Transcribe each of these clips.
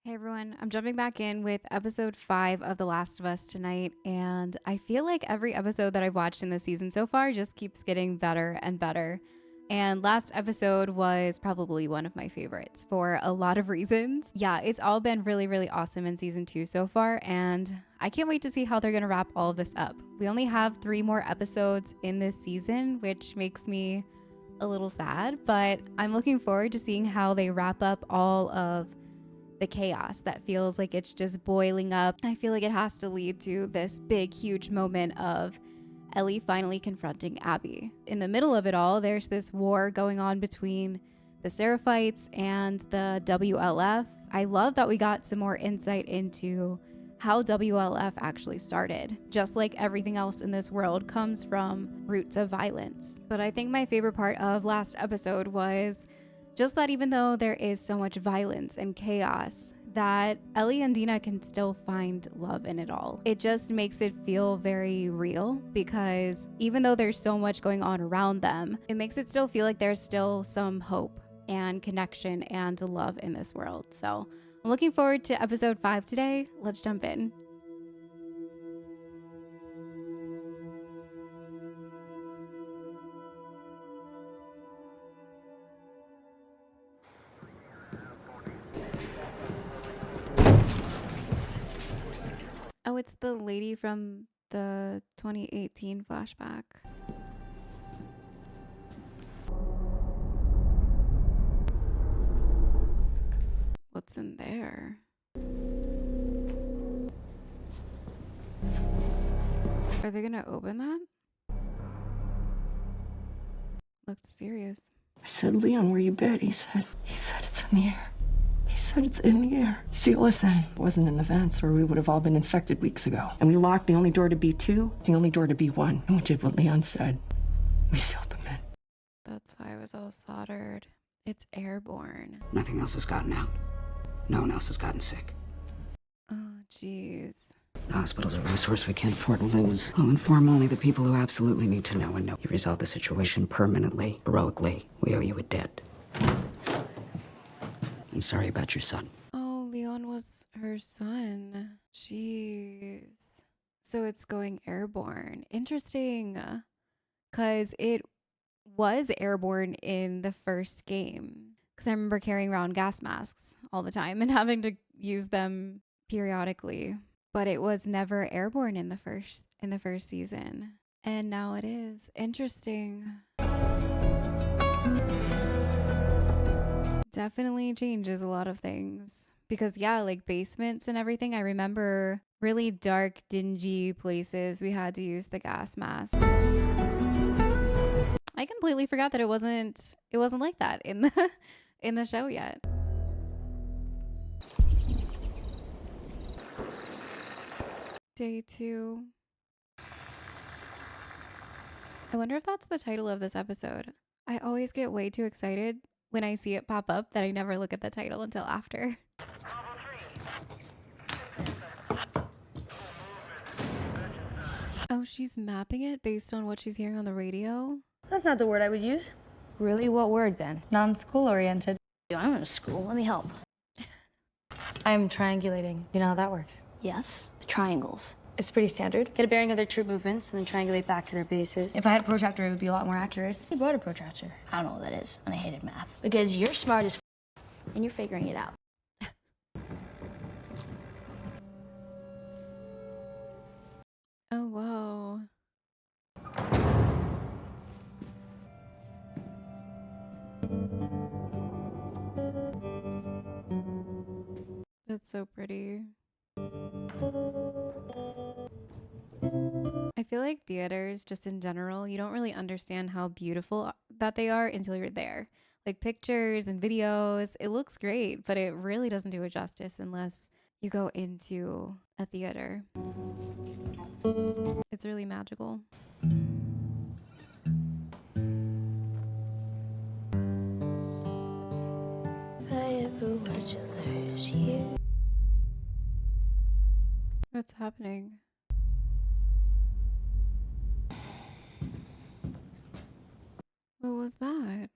Hey everyone, I'm jumping back in with episode 5 of The Last of Us tonight, and I feel like every episode that I've watched in this season so far just keeps getting better and better. And last episode was probably one of my favorites for a lot of reasons. Yeah, it's all been really awesome in season 2 so far, and I can't wait to see how they're gonna wrap all of this up. We only have 3 more episodes in this season, which makes me a little sad, but I'm looking forward to seeing how they wrap up all of the chaos that feels like it's just boiling up. I feel like it has to lead to this big, huge moment of Ellie finally confronting Abby. In the middle of it all, there's this war going on between the Seraphites and the WLF. I love that we got some more insight into how WLF actually started. Just like everything else in this world comes from roots of violence. But I think my favorite part of last episode was just that even though there is so much violence and chaos, that Ellie and Dina can still find love in it all. It just makes it feel very real because even though there's so much going on around them, it makes it still feel like there's still some hope and connection and love in this world. So I'm looking forward to episode 5 today. Let's jump in. Oh, it's the lady from the 2018 flashback. What's in there? Are they gonna open that? Looked serious. I said, Leon, where you been? He said it's in the air. He said it's in the air. See, listen, it wasn't in the vents or we would have all been infected weeks ago. And we locked the only door to B2, the only door to B1. And we did what Leon said. We sealed them in. That's why it was all soldered. It's airborne. Nothing else has gotten out. No one else has gotten sick. Oh, jeez. The hospital's a resource we can't afford to lose. I'll inform only the people who absolutely need to know and know. You resolve the situation permanently, heroically. We owe you a debt. I'm sorry about your son. Oh, Leon was her son. Jeez. So it's going airborne. Interesting. Because it was airborne in the first game. Because I remember carrying around gas masks all the time and having to use them periodically. But it was never airborne in the first season. And now it is. Interesting. Definitely changes a lot of things. Because yeah, like basements and everything, I remember really dark, dingy places we had to use the gas mask. I completely forgot that it wasn't like that in the show yet. Day 2. I wonder if that's the title of this episode. I always get way too excited when I see it pop up that I never look at the title until after. Oh, she's mapping it based on what she's hearing on the radio? That's not the word I would use. Really? What word then? Non-school oriented. I'm in a school. Let me help. I'm triangulating. You know how that works? Yes, triangles. It's pretty standard. Get a bearing of their troop movements and then triangulate back to their bases. If I had a protractor, it would be a lot more accurate. You brought a protractor. I don't know what that is, and I hated math. Because you're smart as and you're figuring it out. Oh, whoa. That's so pretty. I feel like theaters, just in general, you don't really understand how beautiful that they are until you're there. Like pictures and videos, it looks great, but it really doesn't do it justice unless you go into a theater. It's really magical. If I ever were to lose you. What's happening? What was that?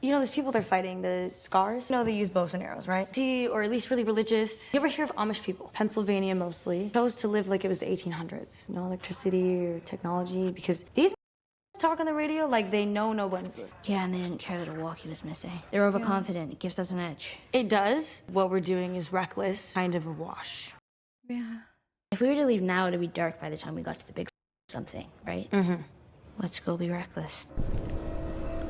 You know, those people they're fighting, the scars? You know, they use bows and arrows, right? Or at least really religious. You ever hear of Amish people? Pennsylvania mostly. Chose to live like it was the 1800s. No electricity or technology, because these talk on the radio like they know nobody's listening. Yeah, and they didn't care that a walkie was missing. They're overconfident. It gives us an edge. It does. What we're doing is reckless, kind of a wash. Yeah. If we were to leave now, it'd be dark by the time we got to the big something, right? Mm-hmm. Let's go be reckless.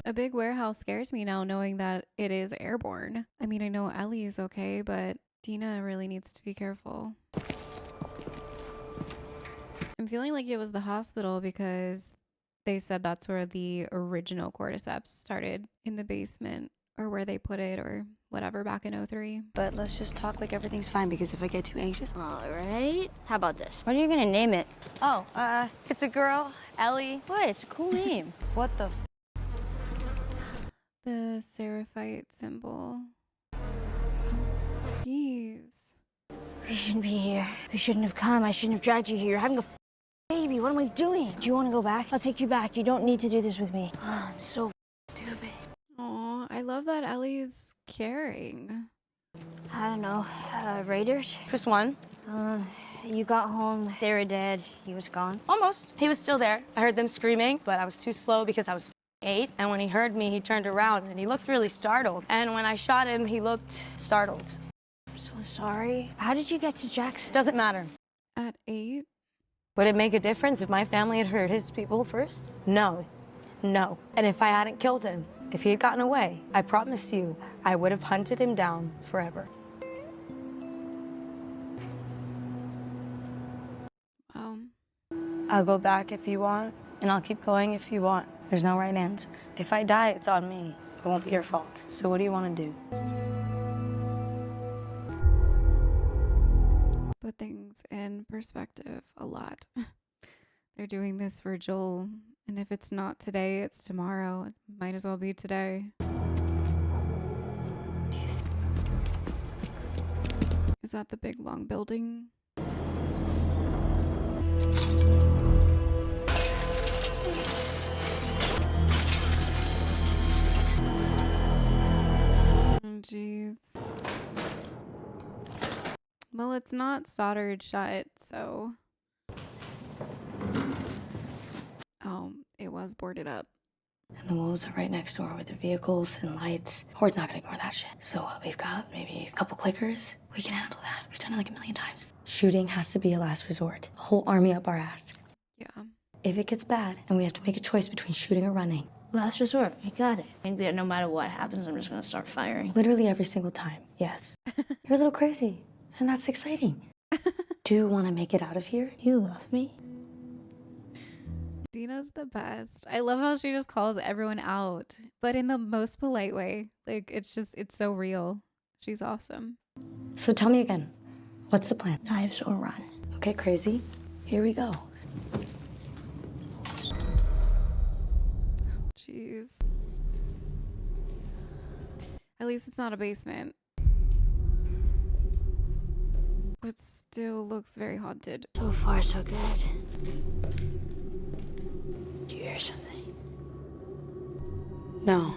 A big warehouse scares me now knowing that it is airborne. I mean, I know Ellie is okay, but Dina really needs to be careful. I'm feeling like it was the hospital because they said that's where the original cordyceps started, in the basement, or where they put it, or whatever, back in 03. But let's just talk like everything's fine, because if I get too anxious... All right. How about this? What are you gonna name it? Oh, it's a girl, Ellie. What? It's a cool name. What the The seraphite symbol. Jeez. We shouldn't be here. We shouldn't have come. I shouldn't have dragged you here. You're having a baby. What am I doing? Do you want to go back? I'll take you back. You don't need to do this with me. I'm so stupid. Aw, I love that Ellie's caring. I don't know. Raiders? Just one. You got home. They were dead. He was gone. Almost. He was still there. I heard them screaming, but I was too slow because I was 8. And when he heard me, he turned around and he looked really startled. And when I shot him, he looked startled. I'm so sorry. How did you get to Jackson? Doesn't matter. At 8? Would it make a difference if my family had hurt his people first? No. No. And if I hadn't killed him, if he had gotten away, I promise you, I would have hunted him down forever. I'll go back if you want, and I'll keep going if you want. There's no right answer. If I die, it's on me. It won't be your fault. So what do you want to do? Put things in perspective a lot. They're doing this for Joel, and if it's not today, it's tomorrow. It might as well be today. Do you see? Is that the big long building? Oh, jeez. Well, it's not soldered shut, so... Oh, it was boarded up. And the wolves are right next door with their vehicles and lights. Hord's not gonna ignore that shit. So what we've got, maybe a couple clickers. We can handle that. We've done it like a million times. Shooting has to be a last resort. A whole army up our ass. Yeah. If it gets bad and we have to make a choice between shooting or running. Last resort. I got it. I think that no matter what happens, I'm just gonna start firing. Literally every single time, yes. You're a little crazy, and that's exciting. Do you want to make it out of here? You love me? Dina's the best. I love how she just calls everyone out, but in the most polite way. Like, it's so real. She's awesome. So tell me again, what's the plan? Knives or run? Okay, crazy. Here we go. Jeez. At least it's not a basement. But still looks very haunted. So far, so good. Do you hear something? No.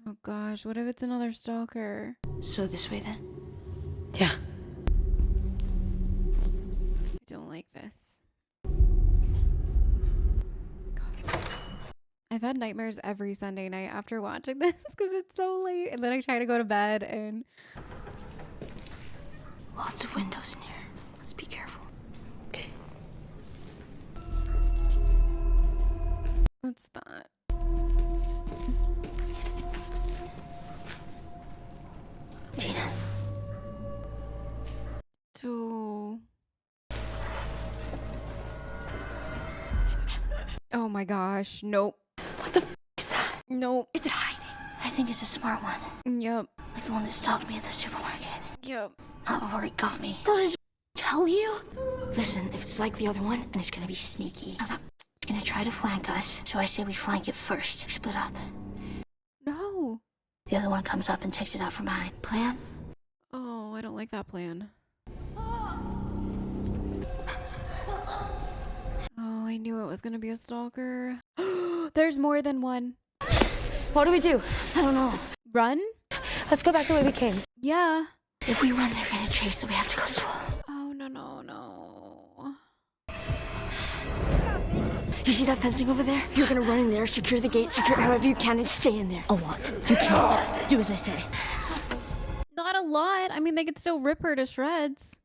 Oh gosh, what if it's another stalker? So this way then? Yeah. I don't like this. God. I've had nightmares every Sunday night after watching this because it's so late, and then I try to go to bed and... Lots of windows in here. Let's be careful. Okay. What's that? Tina. Oh my gosh, nope. What the is that? Nope. Is it hiding? I think it's a smart one. Yep. Like the one that stopped me at the supermarket. Yep. Not before it got me. What did I tell you? Listen, if it's like the other one, and it's gonna be sneaky. Now that gonna try to flank us, so I say we flank it first. We split up. No. The other one comes up and takes it out from behind. Plan? Oh, I don't like that plan. Oh, I knew it was gonna be a stalker. There's more than one. What do we do? I don't know. Run? Let's go back the way we came. Yeah. If we run, they're gonna chase, so we have to go slow. Oh, no. You see that fencing over there? You're gonna run in there, secure the gate, secure it however you can, and stay in there. A lot. You can't. Do as I say. Not a lot. I mean, they could still rip her to shreds.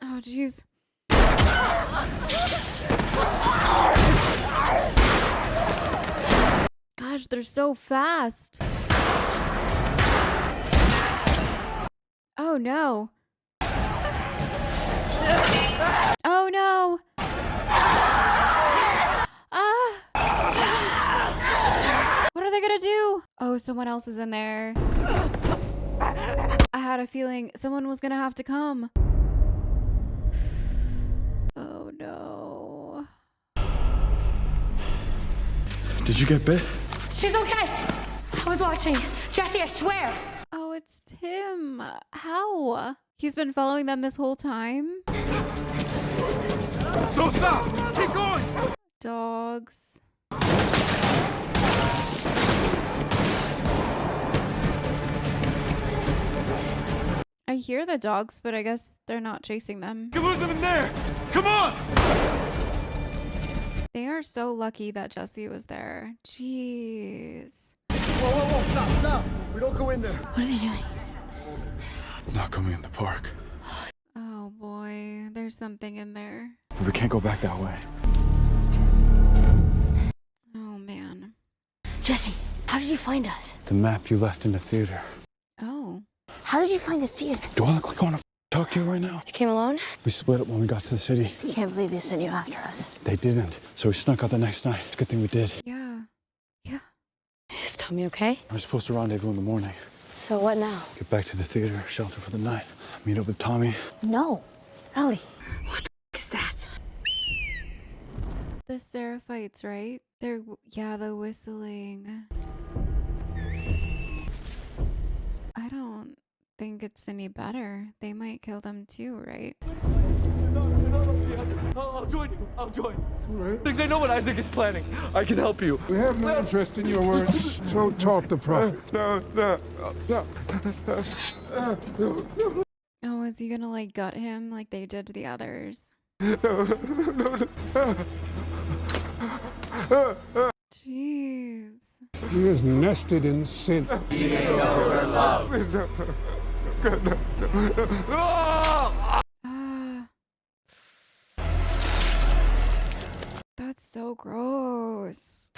Oh, jeez. Gosh, they're so fast. Oh, no. Oh, no. What are they gonna do? Oh, someone else is in there. I had a feeling someone was gonna have to come. Oh, no. Did you get bit? She's okay. I was watching. Jesse, I swear. Oh, it's Tim. How? He's been following them this whole time? Don't stop! Keep going! Dogs. I hear the dogs, but I guess they're not chasing them. You can lose them in there! Come on! They are so lucky that Jesse was there. Jeez. Whoa, stop! We don't go in there. What are they doing? Not coming in the park. Oh boy, there's something in there. We can't go back that way. Oh man. Jesse, how did you find us? The map you left in the theater. Oh. How did you find the theater? Do I look like I want to talk to you right now? You came alone? We split up when we got to the city. I can't believe they sent you after us. They didn't, so we snuck out the next night. It's a good thing we did. Yeah. Is Tommy okay? We're supposed to rendezvous in the morning. So what now? Get back to the theater, shelter for the night. Meet up with Tommy. No. Ellie. What the is that? The Seraphites, right? They're, yeah, the whistling. I don't think it's any better. They might kill them too, right? I'll join you. I'll join. Because I know what Isaac is planning. I can help you. We have no interest in your words, so taught the prophet. Oh, is he gonna like gut him like they did to the others? Jeez. He is nested in sin. That's so gross.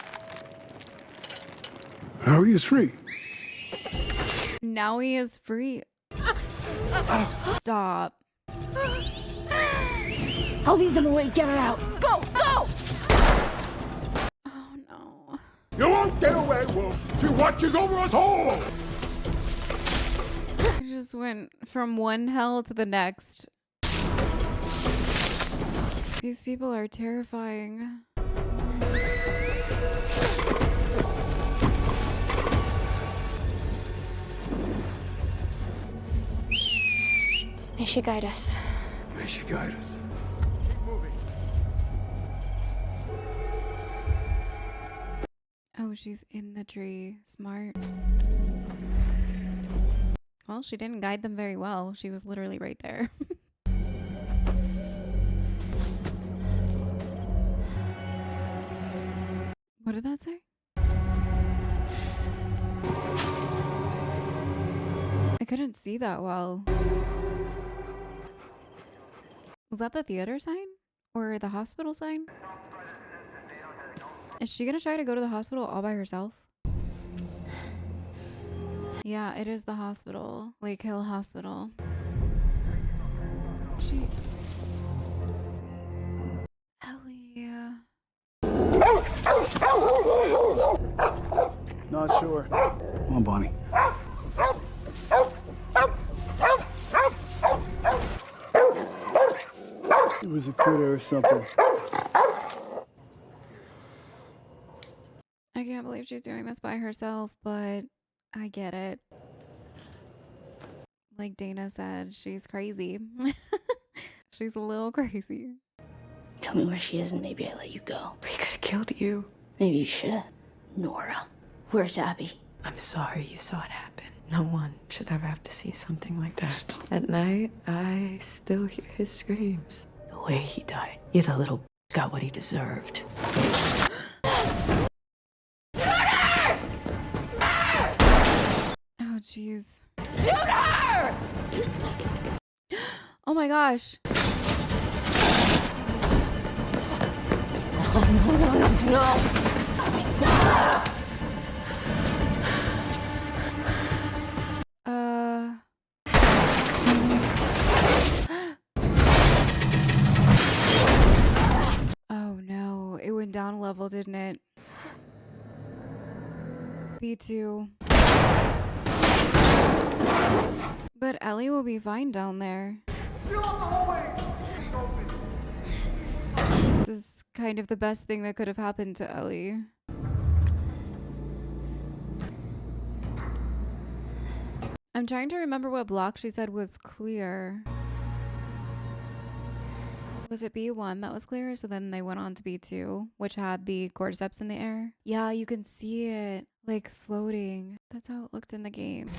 Now he is free. Now he is free. Stop. I'll lead them away. Get her out. Go! Go! Oh no. You won't get away, Wolf. She watches over us all. I just went from one hell to the next. These people are terrifying. May she guide us. May she guide us. Oh, she's in the tree. Smart. Well, she didn't guide them very well. She was literally right there. What did that say? I couldn't see that well. Was that the theater sign? Or the hospital sign? Is she gonna try to go to the hospital all by herself? Yeah, it is the hospital. Lake Hill Hospital. She... Ellie. Not sure. Come on, Bonnie. It was a critter or something. I can't believe she's doing this by herself, but I get it. Like Dana said, she's crazy. She's a little crazy. Tell me where she is and maybe I let you go. We could have killed you. Maybe you should have. Nora, where's Abby? I'm sorry you saw it happen. No one should ever have to see something like that. At night, I still hear his screams. The way he died. Yeah, the little got what he deserved. Oh, jeez. Shoot her! Oh my gosh. Oh, no. Oh no, it went down a level, didn't it? B2. But Ellie will be fine down there. This is kind of the best thing that could have happened to Ellie. I'm trying to remember what block she said was clear. Was it B1 that was clear? So then they went on to B2, which had the cordyceps in the air. Yeah, you can see it like floating. That's how it looked in the game.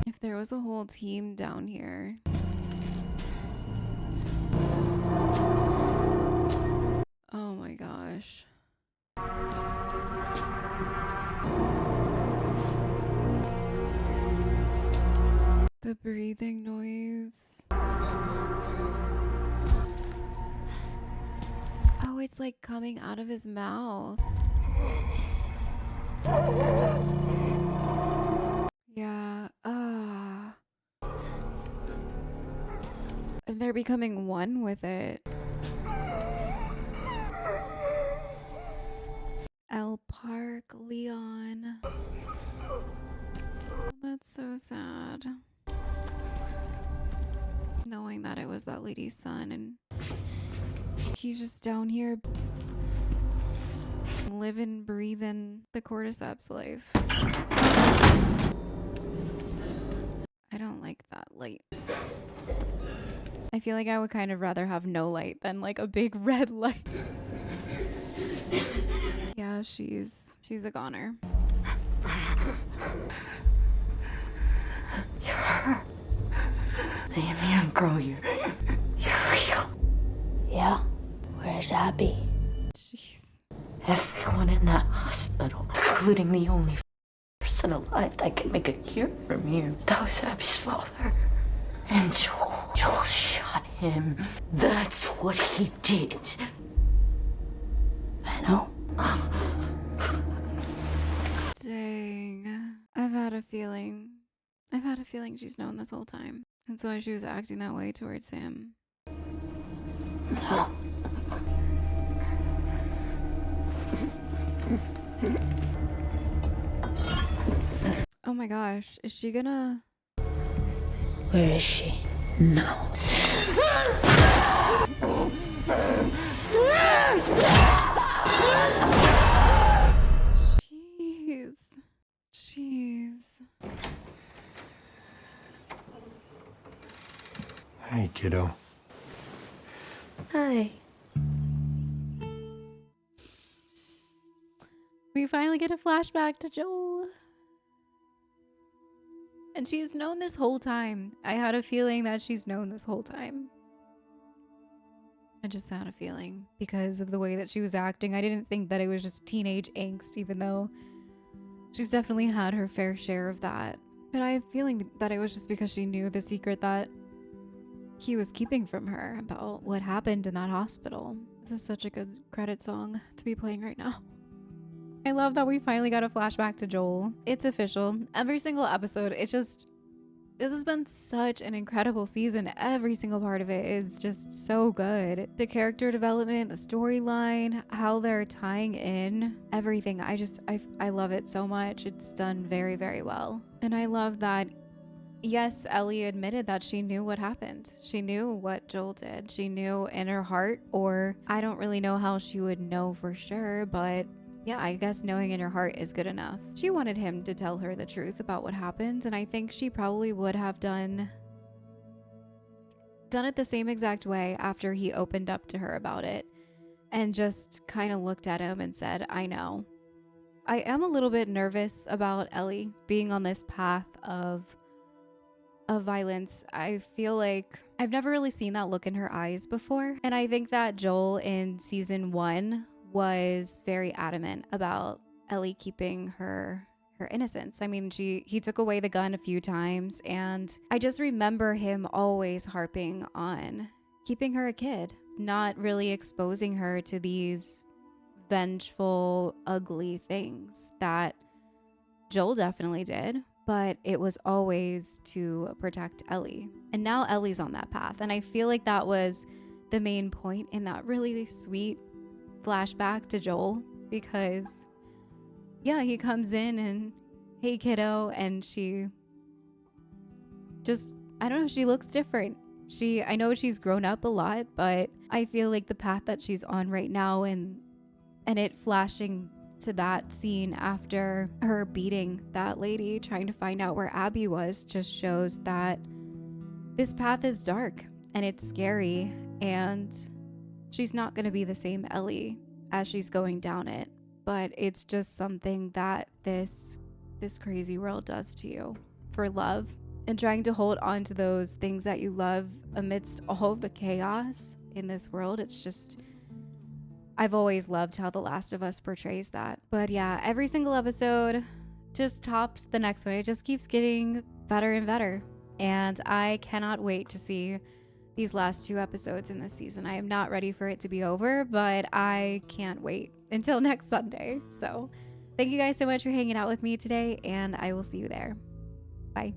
If there was a whole team down here. Oh my gosh. The breathing noise. Oh, it's like coming out of his mouth. Yeah. And they're becoming one with it. El Park, Leon. That's so sad. Knowing that it was that lady's son and he's just down here living, breathing the cordyceps life. I don't like that light. I feel like I would kind of rather have no light than like a big red light. Yeah, she's a goner. You're her. The immune girl, you're real. Yeah? Where's Abby? Jeez. Everyone in that hospital, including the only person alive that can make a cure for me, that was Abby's father. And Joel shot him. That's what he did. I know. Dang. I've had a feeling she's known this whole time. That's why she was acting that way towards him. No. Oh my gosh, is she gonna... Where is she? No. Jeez. Hey, kiddo. Hi. We finally get a flashback to Joel. And she's known this whole time. I had a feeling that she's known this whole time. I just had a feeling because of the way that she was acting. I didn't think that it was just teenage angst, even though she's definitely had her fair share of that. But I have a feeling that it was just because she knew the secret that he was keeping from her about what happened in that hospital. This is such a good credit song to be playing right now. I love that we finally got a flashback to Joel. It's official. Every single episode, this has been such an incredible season. Every single part of it is just so good. The character development, the storyline, how they're tying in everything. I love it so much. It's done very, very well. And I love that, yes, Ellie admitted that she knew what happened. She knew what Joel did. She knew in her heart, or I don't really know how she would know for sure, but yeah, I guess knowing in your heart is good enough. She wanted him to tell her the truth about what happened, and I think she probably would have done it the same exact way after he opened up to her about it and just kind of looked at him and said, I know. I am a little bit nervous about Ellie being on this path of violence. I feel like I've never really seen that look in her eyes before. And I think that Joel in season 1 was very adamant about Ellie keeping her innocence. I mean, he took away the gun a few times, and I just remember him always harping on keeping her a kid, not really exposing her to these vengeful, ugly things that Joel definitely did, but it was always to protect Ellie. And now Ellie's on that path, and I feel like that was the main point in that really sweet flashback to Joel, because yeah, he comes in and, hey kiddo, and she just, I don't know, she looks different. I know she's grown up a lot, but I feel like the path that she's on right now, and it flashing to that scene after her beating that lady, trying to find out where Abby was, just shows that this path is dark and it's scary, and she's not going to be the same Ellie as she's going down it. But it's just something that this crazy world does to you for love, and trying to hold on to those things that you love amidst all of the chaos in this world. It's just, I've always loved how The Last of Us portrays that. But yeah, every single episode just tops the next one. It just keeps getting better and better. And I cannot wait to see these last 2 episodes in this season. I am not ready for it to be over, but I can't wait until next Sunday. So thank you guys so much for hanging out with me today, and I will see you there. Bye.